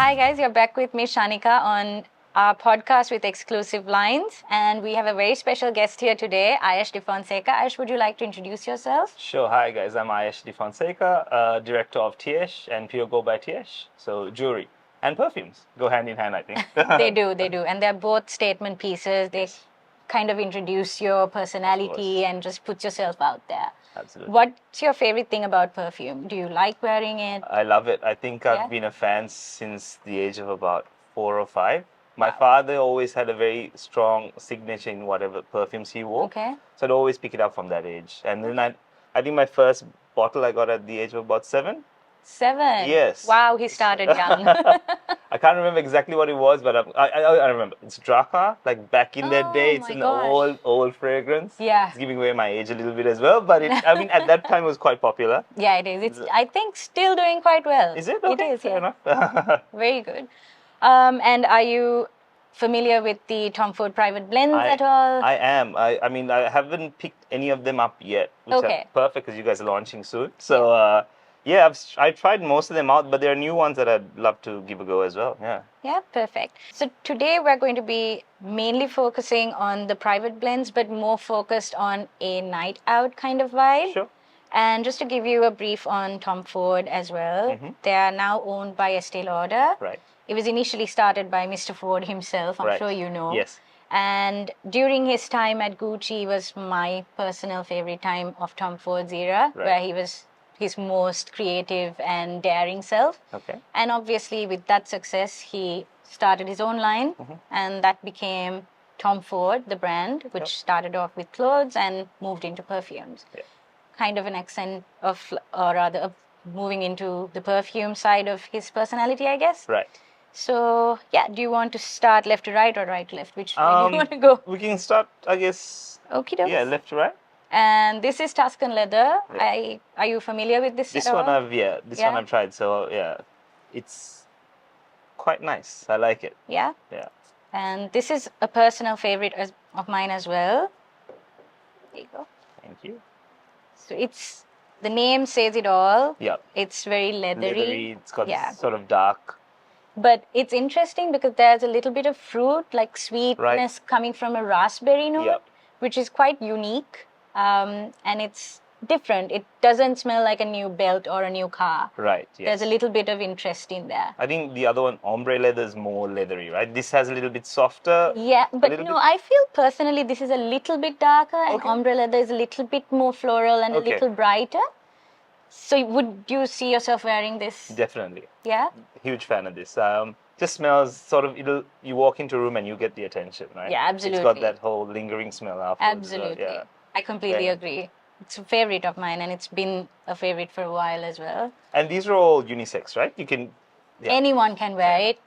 Hi guys, you're back with me, Shanika, on our podcast with exclusive lines, and we have a very special guest here today, Ayesh de Fonseka. Ayesh, would you like to introduce yourself? Sure. Hi, guys. I'm Ayesh de Fonseka, director of TH and Pure Go by TH. So, jewelry and perfumes go hand in hand, I think. They do, and they're both statement pieces. They kind of introduce your personality and just put yourself out there. Absolutely. What's your favorite thing about perfume? Do you like wearing it? I love it. I think I've been a fan since the age of about 4 or 5. My father always had a very strong signature in whatever perfumes he wore. Okay. So I'd always pick it up from that age. And then I think my first bottle I got at the age of about 7. 7? Yes. Wow, he started young. I can't remember exactly what it was, but I remember. It's Draka, like back in that day. It's an old fragrance. Yeah. It's giving away my age a little bit as well, but I mean, at that time it was quite popular. Yeah, it is. It's, I think, still doing quite well. Is it? Okay, it is, fair enough. Very good. And are you familiar with the Tom Ford private blends at all? I am. I mean, I haven't picked any of them up yet, which are perfect because you guys are launching soon. So, I tried most of them out, but there are new ones that I'd love to give a go as well. Yeah. Yeah, perfect. So today we're going to be mainly focusing on the private blends, but more focused on a night out kind of vibe. Sure. And just to give you a brief on Tom Ford as well, they are now owned by Estee Lauder. Right. It was initially started by Mr. Ford himself, I'm sure you know. Yes. And during his time at Gucci was my personal favorite time of Tom Ford's era, where he was his most creative and daring self. Okay. And obviously with that success, he started his own line, and that became Tom Ford, the brand, which started off with clothes and moved into perfumes. Yeah. Kind of an accent of, or rather, of moving into the perfume side of his personality, I guess. Right. So, yeah, do you want to start left to right or right to left? Which way do you want to go? We can start, I guess. Okie doke. Yeah, left to right. And this is Tuscan leather. Yeah. Are you familiar with this? This one I've tried. So yeah, it's quite nice. I like it. Yeah. Yeah. And this is a personal favorite of mine as well. There you go. Thank you. So it's, the name says it all. Yeah. It's very leathery. It's got this sort of dark. But it's interesting because there's a little bit of fruit, like sweetness coming from a raspberry note, which is quite unique. And it's different. It doesn't smell like a new belt or a new car. Right. Yes. There's a little bit of interest in there. I think the other one, ombre leather, is more leathery, right? This has a little bit softer. Yeah, but no, I feel personally this is a little bit darker, and ombre leather is a little bit more floral and a little brighter. So would you see yourself wearing this? Definitely. Yeah? Huge fan of this. Just smells sort of, you walk into a room and you get the attention, right? Yeah, absolutely. It's got that whole lingering smell afterwards. Absolutely. Yeah. I completely agree. It's a favorite of mine, and it's been a favorite for a while as well. And these are all unisex, right? You can... Yeah. Anyone can wear it.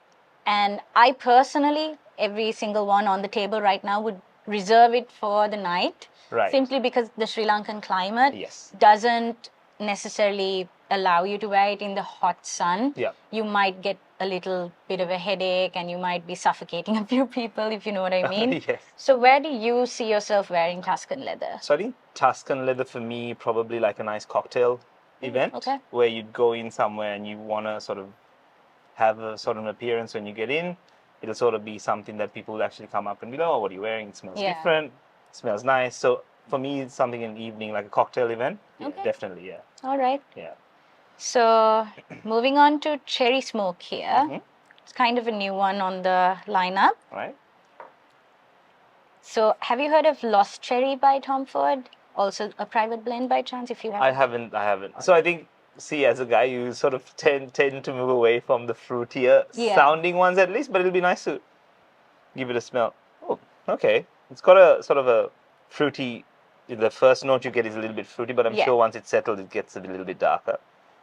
And I personally, every single one on the table right now, would reserve it for the night. Right. Simply because the Sri Lankan climate doesn't necessarily allow you to wear it in the hot sun. Yeah. You might get a little bit of a headache, and you might be suffocating a few people, if you know what I mean. Yes. So where do you see yourself wearing Tuscan leather? So I think Tuscan leather for me, probably like a nice cocktail event. Okay. Where you'd go in somewhere and you want to sort of have a sort of an appearance when you get in. It'll sort of be something that people will actually come up and be like, oh, what are you wearing? It smells different. It smells nice. So for me, it's something in the evening, like a cocktail event. Yeah, definitely, yeah. All right. Yeah. So moving on to cherry smoke here. It's kind of a new one on the lineup. Right. So have you heard of Lost Cherry by Tom Ford? Also a private blend by chance, if you have? I haven't. So I think, see, as a guy, you sort of tend to move away from the fruitier sounding ones at least, but it'll be nice to give it a smell. Oh, okay. It's got a sort of a fruity, the first note you get is a little bit fruity, but I'm sure once it's settled, it gets a little bit darker.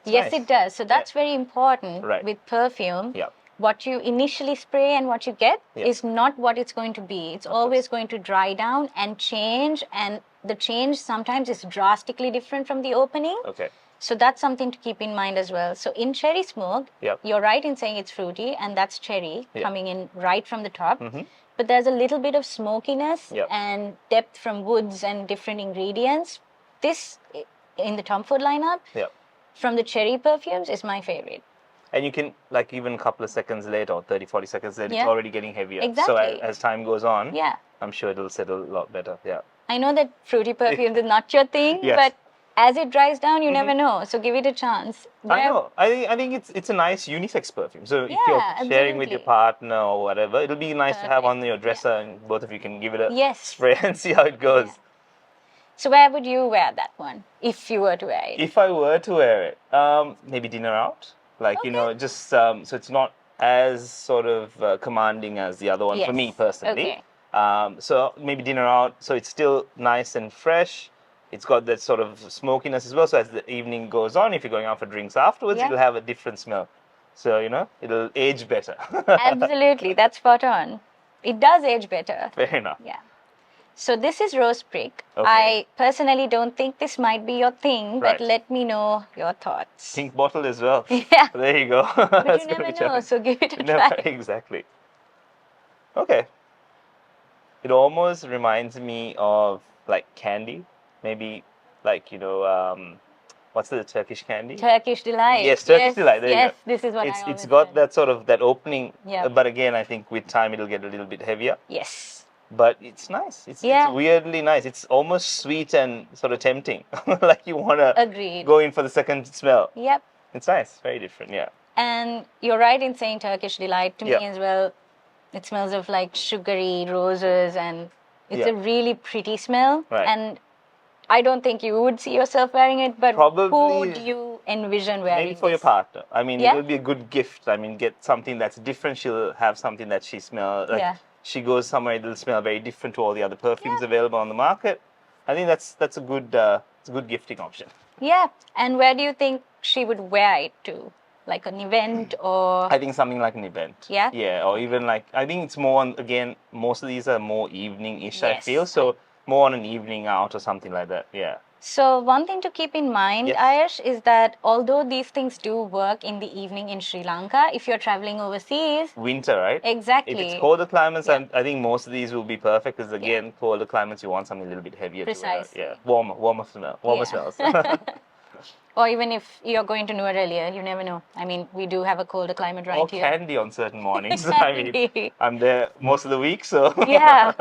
Yes, it does. So that's very important with perfume. Yeah. What you initially spray and what you get is not what it's going to be. It's always going to dry down and change, and the change sometimes is drastically different from the opening. Okay. So that's something to keep in mind as well. So in cherry smoke, you're right in saying it's fruity, and that's cherry coming in right from the top. But there's a little bit of smokiness and depth from woods and different ingredients. This, in the Tom Ford lineup, from the cherry perfumes, is my favorite. And you can, like, even a couple of seconds later or 30, 40 seconds later, it's already getting heavier. Exactly. So as time goes on, yeah, I'm sure it'll settle a lot better. Yeah. I know that fruity perfumes is not your thing, Yes. but as it dries down, you never know. So give it a chance. I know. I think it's a nice unisex perfume. So if you're sharing absolutely. with your partner or whatever, it'll be nice to have on your dresser, and both of you can give it a spray and see how it goes. Yeah. So where would you wear that one if you were to wear it? If I were to wear it, maybe dinner out. Like, you know, just so it's not as sort of commanding as the other one for me personally. So maybe dinner out. So it's still nice and fresh. It's got that sort of smokiness as well. So as the evening goes on, if you're going out for drinks afterwards, it'll have a different smell. So, you know, it'll age better. Absolutely. That's spot on. It does age better. Fair enough. Yeah. So this is Rose Prick. I personally don't think this might be your thing, but let me know your thoughts. Pink bottle as well. Yeah. There you go. But you never know, so give it a try. Exactly. Okay. It almost reminds me of like candy. Maybe like, you know, what's the Turkish candy? Turkish Delight. Yes, Turkish Delight. There you go. This is what it's got that sort of that opening. But again, I think with time it'll get a little bit heavier. Yes. But it's nice. It's weirdly nice. It's almost sweet and sort of tempting. Like you want to go in for the second smell. Yep. It's nice. Very different, yeah. And you're right in saying Turkish Delight. To me as well, it smells of like sugary roses, and it's a really pretty smell. Right. And I don't think you would see yourself wearing it, but probably, who do you envision wearing maybe for your partner. I mean, it will be a good gift. I mean, get something that's different. She'll have something that she smells like. She goes somewhere, it'll smell very different to all the other perfumes available on the market. I think that's a good gifting option. Yeah, and where do you think she would wear it to? Like an event or? I think something like an event. Yeah? Yeah, or even like, I think it's more on, again, most of these are more evening-ish, I feel. So more on an evening out or something like that, yeah. So one thing to keep in mind, Ayesh, is that although these things do work in the evening in Sri Lanka, if you're traveling overseas... Winter, right? Exactly. If it's colder climates, I think most of these will be perfect because, again, colder climates, you want something a little bit heavier to wear. Yeah, warmer smells. Or even if you're going to Noor earlier, you never know. I mean, we do have a colder climate right here. Or candy on certain mornings. I mean, I'm there most of the week, so... Yeah.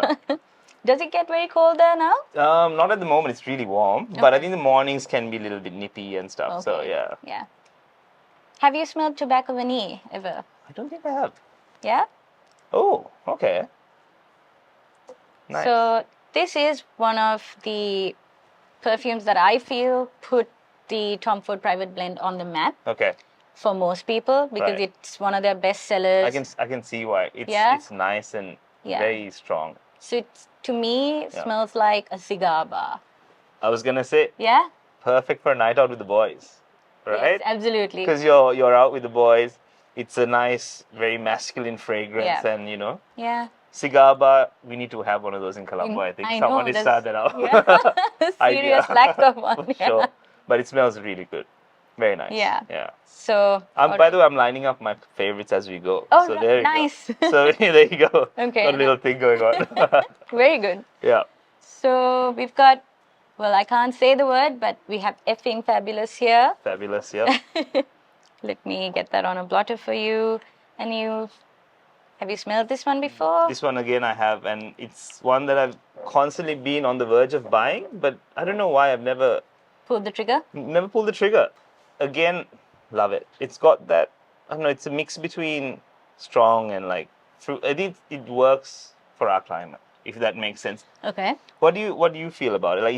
Does it get very cold there now? Not at the moment. It's really warm. But I think the mornings can be a little bit nippy and stuff. So, yeah. Yeah. Have you smelled tobacco vanille ever? I don't think I have. Yeah? Oh, okay. Nice. So, this is one of the perfumes that I feel put the Tom Ford Private Blend on the map. Okay. For most people, because it's one of their best sellers. I can see why. It's nice and very strong. So it's, to me, smells like a cigar bar. I was gonna say. Yeah. Perfect for a night out with the boys, right? Yes, absolutely. Because you're out with the boys. It's a nice, very masculine fragrance, and you know. Yeah. Cigar bar. We need to have one of those in Colombo. I think someone needs to start that out. Yeah. Serious lack of one. For sure. But it smells really good. Very nice. Yeah. Yeah. So. By the way, I'm lining up my favorites as we go. Oh, so there nice. You go. So there you go. Okay. Got a little thing going on. Very good. Yeah. So we've got, well, I can't say the word, but we have effing fabulous here. Fabulous, yeah. Let me get that on a blotter for you. And have you smelled this one before? This one again I have, and it's one that I've constantly been on the verge of buying, but I don't know why I've never pulled the trigger. Never pulled the trigger. Again, love it. It's got that, I don't know, it's a mix between strong and like fruit. I think it works for our climate, if that makes sense. Okay. What do you feel about it? Like,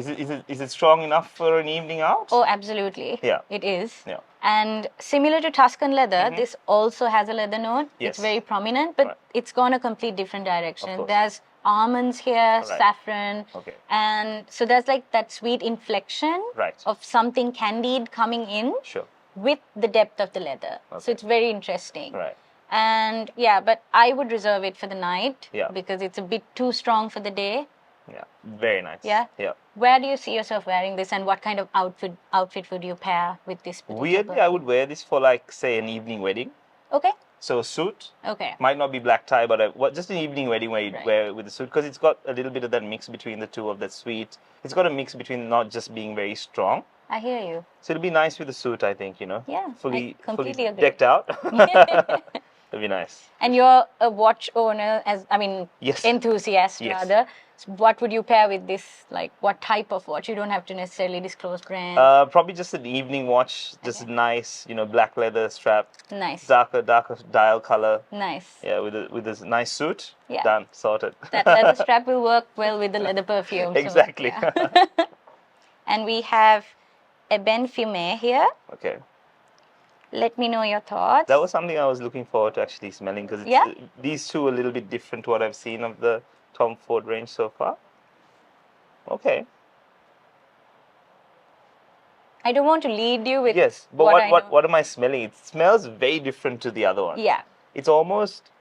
is it strong enough for an evening out? Oh, absolutely. Yeah. It is. Yeah. And similar to Tuscan leather, this also has a leather note. Yes. It's very prominent, but it's gone a complete different direction. There's almonds here, saffron, and so there's like that sweet inflection of something candied coming in with the depth of the leather. So it's very interesting. Right. And but I would reserve it for the night because it's a bit too strong for the day. Yeah, very nice. Yeah? Yeah. Where do you see yourself wearing this, and what kind of outfit would you pair with this particular Weirdly, perfume? I would wear this for like, say, an evening wedding. Okay. So a suit. Okay. Might not be black tie, but just an evening wedding where you wear with the suit, because it's got a little bit of that mix between the two of that sweet. It's got a mix between not just being very strong, I hear you. So it'll be nice with the suit, I think, Yeah, fully agree. decked out. It'll be nice. And you're a watch owner, Yes. enthusiast Yes. rather. So what would you pair with this? Like, what type of watch? You don't have to necessarily disclose brand. Probably just an evening watch, just nice, black leather strap. Nice. Darker dial color. Nice. Yeah, with a nice suit. Yeah. Done, sorted. That leather strap will work well with the leather perfume. Exactly. So, yeah. And we have Ebony here. Okay. Let me know your thoughts. That was something I was looking forward to actually smelling, because these two are a little bit different to what I've seen of the Tom Ford range so far. Okay. I don't want to lead you with but what am I smelling? It smells very different to the other one. Yeah. It's almost...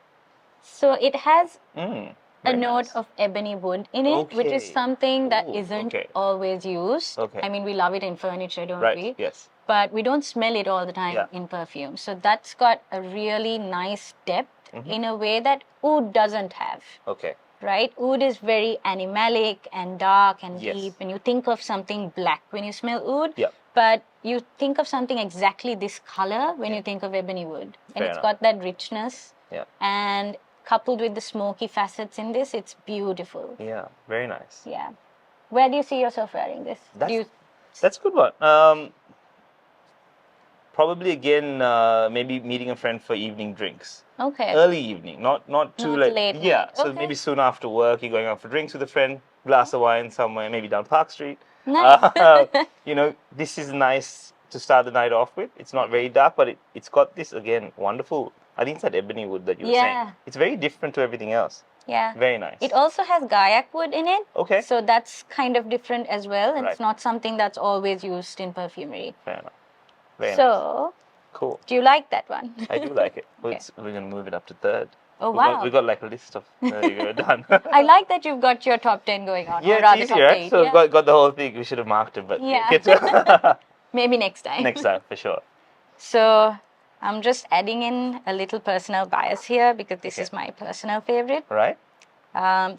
So it has a note of ebony wood in it, which is something that isn't always used. Okay. I mean, we love it in furniture, don't we? Right, yes. But we don't smell it all the time in perfume. So that's got a really nice depth in a way that oud doesn't have. Okay. Right? Oud is very animalic and dark and deep, and you think of something black when you smell oud. Yeah. But you think of something exactly this color when you think of ebony wood. And it's got that richness. Yeah. And coupled with the smoky facets in this, it's beautiful. Yeah, very nice. Yeah. Where do you see yourself wearing this? That's a good one. Probably again, maybe meeting a friend for evening drinks. Okay. Early evening, not too late. Yeah. So maybe soon after work, you're going out for drinks with a friend, glass of wine somewhere, maybe down Park Street. Nice. This is nice to start the night off with. It's not very dark, but it's got this, again, wonderful, I think it's that ebony wood that you were saying. It's very different to everything else. Yeah. Very nice. It also has gaiac wood in it. Okay. So that's kind of different as well. And it's not something that's always used in perfumery. Fair enough. Very nice. Cool. Do you like that one? I do like it. We're going to move it up to third. Oh, wow. We got like a list of, there you go, done. I like that you've got your top 10 going on. Yeah, or rather it's easy, right? 8, So got the whole thing. We should have marked it, but maybe next time. Next time, for sure. So I'm just adding in a little personal bias here because this is my personal favorite. Right.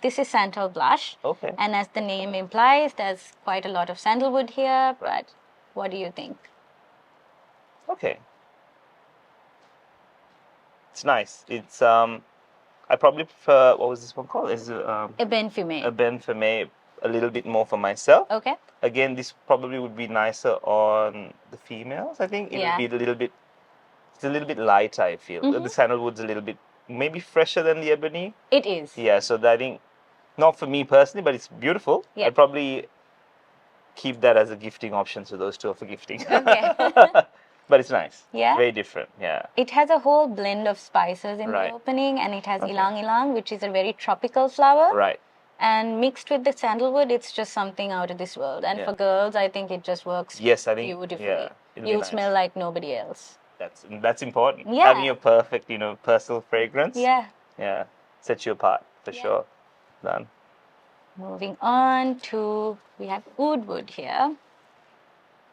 This is Santal Blush. Okay. And as the name implies, there's quite a lot of sandalwood here. But what do you think? Okay. It's nice. It's I probably prefer, what was this one called? Is it Ebony Fumé, a little bit more for myself. Okay. Again, this probably would be nicer on the females. I think it would be it's a little bit lighter, I feel. The sandalwood's a little bit maybe fresher than the ebony. It is. Yeah, so I think not for me personally, but it's beautiful. Yeah. I'd probably keep that as a gifting option, so those two are for gifting. Okay. But it's nice. Yeah. Very different. Yeah. It has a whole blend of spices in the opening, and it has ylang ylang, which is a very tropical flower. Right. And mixed with the sandalwood, it's just something out of this world. And for girls, I think it just works beautifully. Yeah, you'll smell like nobody else. That's important. Yeah. Having your perfect, personal fragrance. Yeah. Yeah. Sets you apart, for sure. Done. Moving on to, we have oud wood here.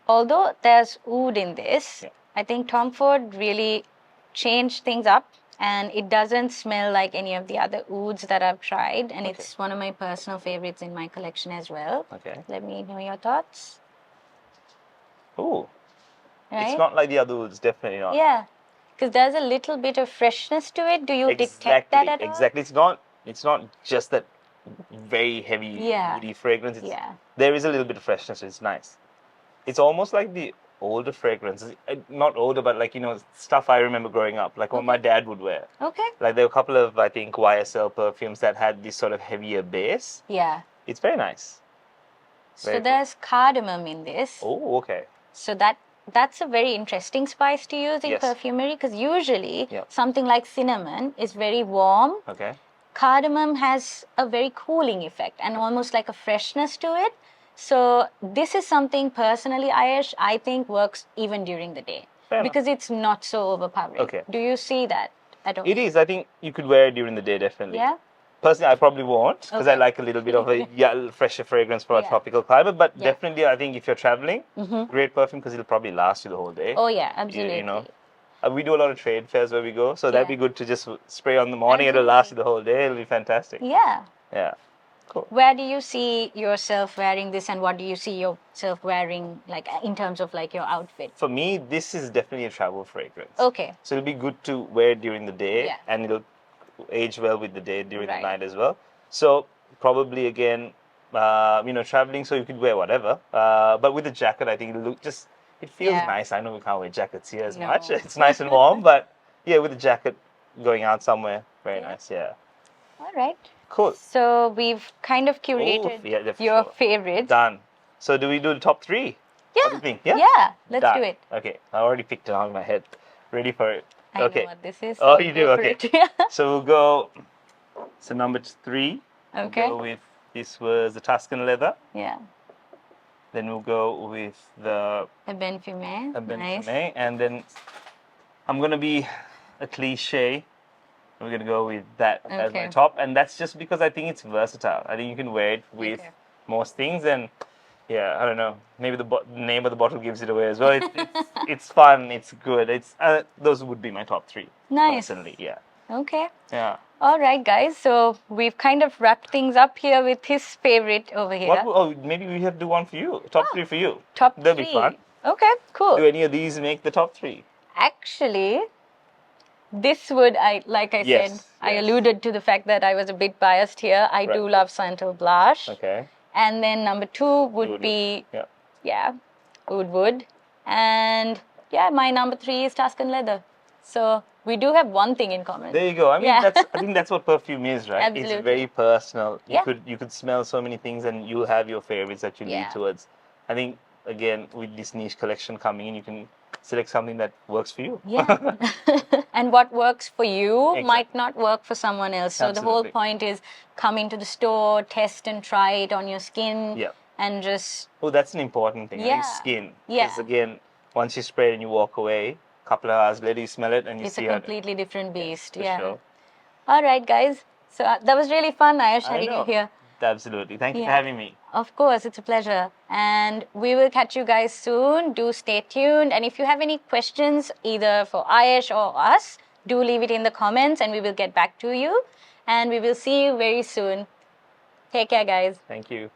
Although there's oud in this, I think Tom Ford really changed things up, and it doesn't smell like any of the other ouds that I've tried, and it's one of my personal favorites in my collection as well. Okay. Let me know your thoughts. Ooh. Right? It's not like the other ouds, definitely not. Yeah, because there's a little bit of freshness to it. Do you detect that at all? Exactly. It's not just that very heavy, woody fragrance. There is a little bit of freshness. It's nice. It's almost like the older fragrances. Not older, but like, stuff I remember growing up, like what my dad would wear. Okay. Like there were a couple of, I think, YSL perfumes that had this sort of heavier base. Yeah. It's very nice. So there's cardamom in this. Oh, okay. So that's a very interesting spice to use in perfumery, because usually something like cinnamon is very warm. Okay. Cardamom has a very cooling effect and almost like a freshness to it. So this is something personally, Ayesh, I think works even during the day. Because it's not so overpowering. Okay. Do you see that at all? It is. I think you could wear it during the day, definitely. Yeah? Personally, I probably won't, because I like a little bit of a fresher fragrance for a tropical climate. But definitely, I think if you're traveling, great perfume, because it'll probably last you the whole day. Oh, yeah, absolutely. We do a lot of trade fairs where we go, so that'd be good to just spray on the morning. It'll last you the whole day. It'll be fantastic. Yeah. Yeah. Cool. Where do you see yourself wearing this, and what do you see yourself wearing, like in terms of like your outfit? For me, this is definitely a travel fragrance. Okay. So it'll be good to wear during the day, and it'll age well with the day during the night as well. So probably again, traveling, so you could wear whatever. But with a jacket, I think it feels nice. I know we can't wear jackets here as much. It's nice and warm, but yeah, with a jacket going out somewhere, very nice. Yeah. All right. Cool. So we've kind of curated your favorites. Done. So do we do the top 3? Yeah. What do you think? Yeah. Yeah. Let's do it. Okay. I already picked it out of my head. Ready for it. I know what this is. So you do? Okay. So we'll go. So number 3. Okay. We'll go with, this was the Tuscan leather. Yeah. Then we'll go with the Ebony Fume. Nice. And then I'm going to be a cliche. We're going to go with that as my top. And that's just because I think it's versatile. I think you can wear it with most things. And yeah, I don't know. Maybe the name of the bottle gives it away as well. It's fun. It's good. Those would be my top 3. Nice. Personally, yeah. Okay. Yeah. All right, guys. So we've kind of wrapped things up here with his favorite over here. Maybe we have to do one for you. Top 3 for you. Top 3. That'll be fun. Okay, cool. Do any of these make the top 3? Actually, this would, like I said, I alluded to the fact that I was a bit biased here. I do love Santal Blush. Okay. And then number 2 would be, Wood. And my number 3 is Tuscan Leather. So we do have one thing in common. There you go. I mean, I think that's what perfume is, right? Absolutely. It's very personal. You could smell so many things, and you'll have your favorites that you lead towards. I think, again, with this niche collection coming in, you can select something that works for you. Yeah. And what works for you might not work for someone else. So the whole point is come into the store, test and try it on your skin, and just... Oh, that's an important thing. I think skin. Because again, once you spray it and you walk away, a couple of hours later you smell it and you see it's a completely different beast. Sure. All right, guys. So that was really fun, Ayesh, having you here. Absolutely. Thank you for having me. Of course, it's a pleasure. And we will catch you guys soon. Do stay tuned. And if you have any questions, either for Ayesh or us, do leave it in the comments and we will get back to you. And we will see you very soon. Take care, guys. Thank you.